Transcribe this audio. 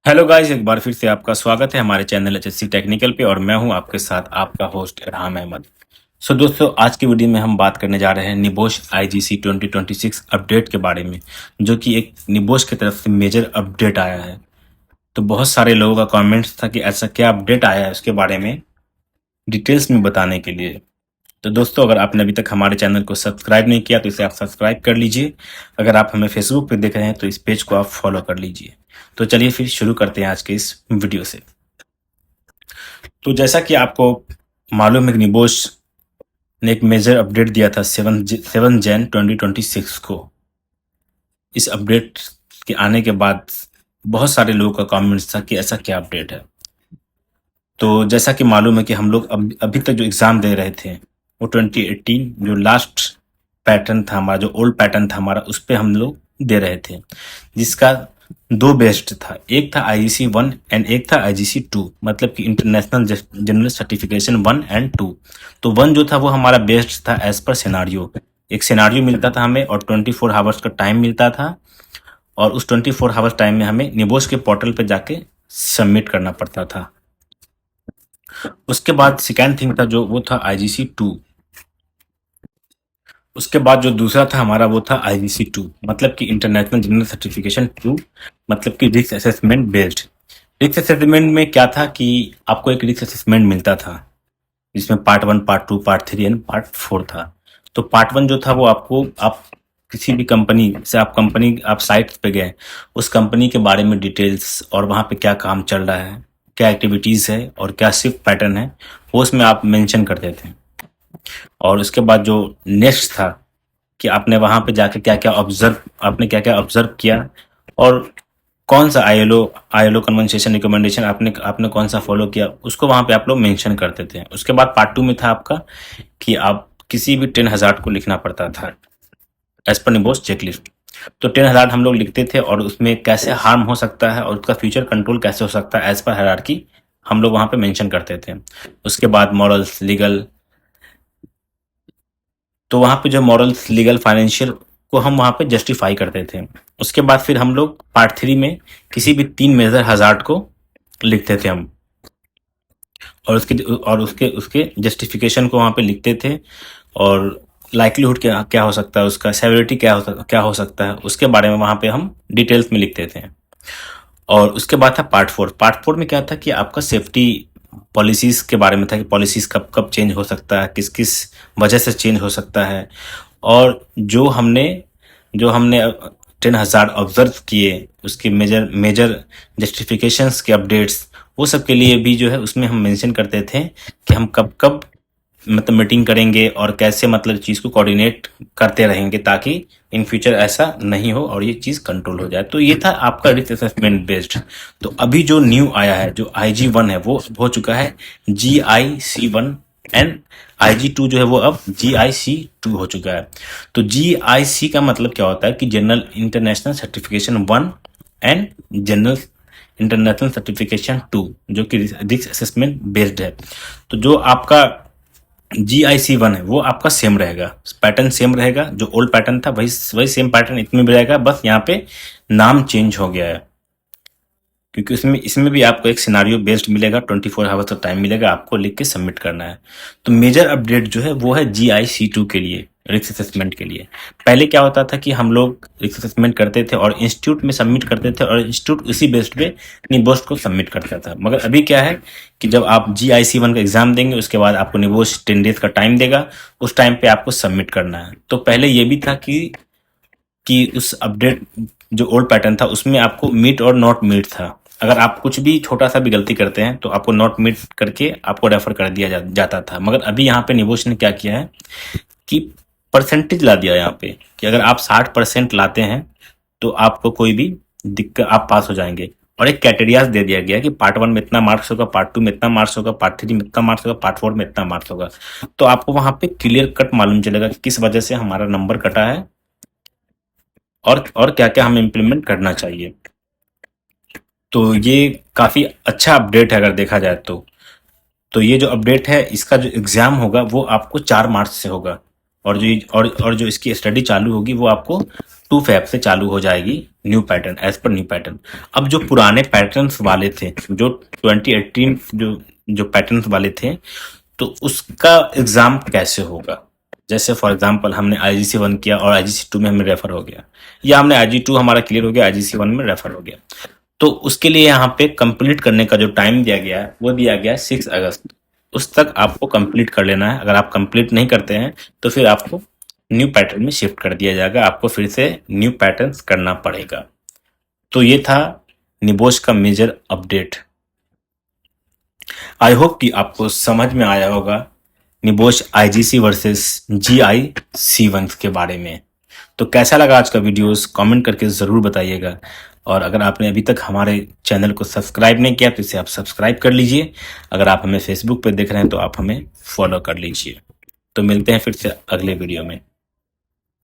Hello guys, एक बार फिर से आपका स्वागत है हमारे चैनल एचएससी टेक्निकल पे और मैं हूं आपके साथ आपका होस्ट इरहाम अहमद। सो दोस्तों, आज की वीडियो में हम बात करने जा रहे हैं निबोश आईजीसी 2026 अपडेट के बारे में, जो कि एक निबोश की तरफ से मेजर अपडेट आया है। तो बहुत सारे लोगों का कमेंट्स था कि ऐसा क्या अपडेट आया है, उसके बारे में डिटेल्स में बताने के लिए। तो दोस्तों, अगर आपने अभी तक हमारे चैनल को सब्सक्राइब नहीं किया तो इसे आप सब्सक्राइब कर लीजिए। अगर आप हमें फेसबुक पे देख रहे हैं तो इस पेज को आप फॉलो कर लीजिए। तो चलिए फिर शुरू करते हैं आज के इस वीडियो से। तो जैसा कि आपको मालूम है कि निबोश ने एक मेजर अपडेट दिया था 7 जन 2026 को। इस अपडेट के आने के बाद बहुत सारे लोगों का कमेंट्स था कि ऐसा क्या अपडेट है। तो जैसा कि मालूम है कि हम लोग अभी तक जो एग्ज़ाम दे रहे थे वो 2018 जो लास्ट पैटर्न था हमारा, जो ओल्ड पैटर्न था हमारा, उस पे हम लोग दे रहे थे, जिसका दो बेस्ड था। एक था आईजीसी 1 एंड एक था आईजीसी 2, मतलब कि इंटरनेशनल जनरल सर्टिफिकेशन 1 एंड 2। तो 1 जो था वो हमारा बेस्ड था एज पर सिनारियो। एक सिनारियो मिलता था हमें और 24 आवर्स का टाइम मिलता था, और उस 24 आवर्स टाइम में हमें निबोश के पोर्टल पे जाके सबमिट करना पड़ता था। उसके बाद सेकेंड थिंग था जो वो था आईजीसी 2। उसके बाद जो दूसरा था हमारा वो था आईजीसी 2, मतलब कि इंटरनेशनल जनरल सर्टिफिकेशन 2, मतलब कि risk assessment based. Risk assessment में क्या था कि आपको एक रिस्क असेसमेंट मिलता था जिसमें part 1, part 2, part 3 and part 4 था। तो पार्ट 1 जो था वो आपको, आप किसी भी कंपनी से, आप साइट पे गए, उस कंपनी के बारे में डिटेल्स और वहाँ पे क्या काम चल रहा है, क्या एक्टिविटीज़ है और क्या शिफ्ट पैटर्न है, वो उसमें आप मेंशन करते थे। और उसके बाद जो नेक्स्ट था कि आपने वहाँ पे जाके क्या क्या ऑब्जर्व किया, और कौन सा आईएलओ कन्वेंशन रिकमेंडेशन आपने आपने कौन सा फॉलो किया, उसको वहाँ पे आप लोग मेंशन करते थे। उसके बाद पार्ट 2 में था आपका कि आप किसी भी 10 हज़ार को लिखना पड़ता था एज पर निबोस चेकलिस्ट। तो 10 हज़ार हम लोग लिखते थे और उसमें कैसे हार्म हो सकता है और उसका फ्यूचर कंट्रोल कैसे हो सकता है एज पर हायरार्की हम लोग वहाँ पे मेंशन करते थे। उसके बाद मॉरल्स, लीगल, तो वहाँ पे जो मॉरल्स, लीगल, फाइनेंशियल को हम वहाँ पे जस्टिफाई करते थे। उसके बाद फिर हम लोग पार्ट 3 में किसी भी 3 मेजर हज़ार्ड को लिखते थे हम, और उसके उसके जस्टिफिकेशन को वहाँ पे लिखते थे, और लाइक्लीहुड क्या क्या हो सकता है, उसका सेवरिटी क्या हो सकता है, उसके बारे में वहाँ पे हम डिटेल्स में लिखते थे। और उसके बाद था पार्ट 4। पार्ट 4 में क्या था कि आपका सेफ्टी पॉलिसीज के बारे में था कि पॉलिसीज कब कब चेंज हो सकता है, किस किस वजह से चेंज हो सकता है, और जो हमने 10,000 ऑब्जर्व किए उसके मेजर मेजर जस्टिफिकेशंस के अपडेट्स, वो सब के लिए भी जो है उसमें हम मेंशन करते थे कि हम कब कब मतलब मीटिंग करेंगे और कैसे मतलब चीज़ को कोऑर्डिनेट करते रहेंगे ताकि इन फ्यूचर ऐसा नहीं हो और ये चीज़ कंट्रोल हो जाए। तो ये था आपका रिस्क असेसमेंट बेस्ड। तो अभी जो न्यू आया है, जो IG1 है, वो हो चुका है GIC1, एंड IG2 जो है वो अब GIC2 हो चुका है। तो GIC का मतलब क्या होता है कि general international certification 1 and general international certification 2, जो कि रिस्क असेसमेंट बेस्ड है। तो जो आपका GIC1 है वो आपका सेम रहेगा, पैटर्न सेम रहेगा, जो ओल्ड पैटर्न था वही वही सेम पैटर्न इसमें भी रहेगा, बस यहाँ पे नाम चेंज हो गया है, क्योंकि इसमें इसमें भी आपको एक सिनारियो बेस्ड मिलेगा, 24 आवर्स का टाइम मिलेगा, आपको लिख के सबमिट करना है। तो मेजर अपडेट जो है वो है GIC2 के लिए, रिस्क असेसमेंट के लिए। पहले क्या होता था कि हम लोग रिस्क असेसमेंट करते थे और इंस्टीट्यूट में सबमिट करते थे, और इंस्टीट्यूट उसी बेस्ड पे निबोश को सबमिट करता था। मगर अभी क्या है कि जब आप GIC1 का एग्जाम देंगे उसके बाद आपको निबोश 10 डेज का टाइम देगा, उस टाइम पे आपको सबमिट करना है। तो पहले ये भी था कि उस अपडेट जो ओल्ड पैटर्न था उसमें आपको मीट और नॉट मीट था। अगर आप कुछ भी छोटा सा भी गलती करते हैं तो आपको नॉट मीट करके आपको रेफर कर दिया जाता था। मगर अभी यहाँ पे निबोश ने क्या किया है कि परसेंटेज ला दिया यहाँ पे, कि अगर आप 60% लाते हैं तो आपको कोई भी दिक्कत, आप पास हो जाएंगे। और एक कैटेरियाज दे दिया गया कि पार्ट 1 में इतना मार्क्स होगा, पार्ट 2 में इतना मार्क्स होगा, पार्ट 3 में इतना मार्क्स होगा, पार्ट 4 में इतना मार्क्स होगा। तो आपको वहां पे क्लियर कट मालूम चलेगा कि किस वजह से हमारा नंबर कटा है और क्या क्या हमें इम्प्लीमेंट करना चाहिए। तो ये काफ़ी अच्छा अपडेट है अगर देखा जाए तो। तो ये जो अपडेट है, इसका जो एग्ज़ाम होगा वो आपको 4 मार्च से होगा, और जो इसकी स्टडी चालू होगी वो आपको 2 फैब से चालू हो जाएगी new pattern, as per new pattern. अब जो पुराने पैटर्न्स वाले थे, जो 2018 जो पैटर्न्स वाले थे, तो उसका एग्जाम कैसे होगा? जैसे फॉर एग्जांपल हमने IGC1 किया और IGC2 में हमें रेफर हो गया, या हमने IG2 हमारा क्लियर हो गया, IGC1 में रेफर हो गया, तो उसके लिए यहाँ पे कंप्लीट करने का जो टाइम दिया गया है वो दिया गया है 6 अगस्त। उस तक आपको कंप्लीट कर लेना है। अगर आप कंप्लीट नहीं करते हैं तो फिर आपको न्यू पैटर्न में शिफ्ट कर दिया जाएगा, आपको फिर से न्यू पैटर्न्स करना पड़ेगा। तो ये था निबोश का मेजर अपडेट। आई होप कि आपको समझ में आया होगा निबोश IGC वर्सेस GIC1 के बारे में। तो कैसा लगा आज का वीडियोस कमेंट करके ज़रूर बताइएगा, और अगर आपने अभी तक हमारे चैनल को सब्सक्राइब नहीं किया तो इसे आप सब्सक्राइब कर लीजिए। अगर आप हमें फेसबुक पे देख रहे हैं तो आप हमें फॉलो कर लीजिए। तो मिलते हैं फिर से अगले वीडियो में।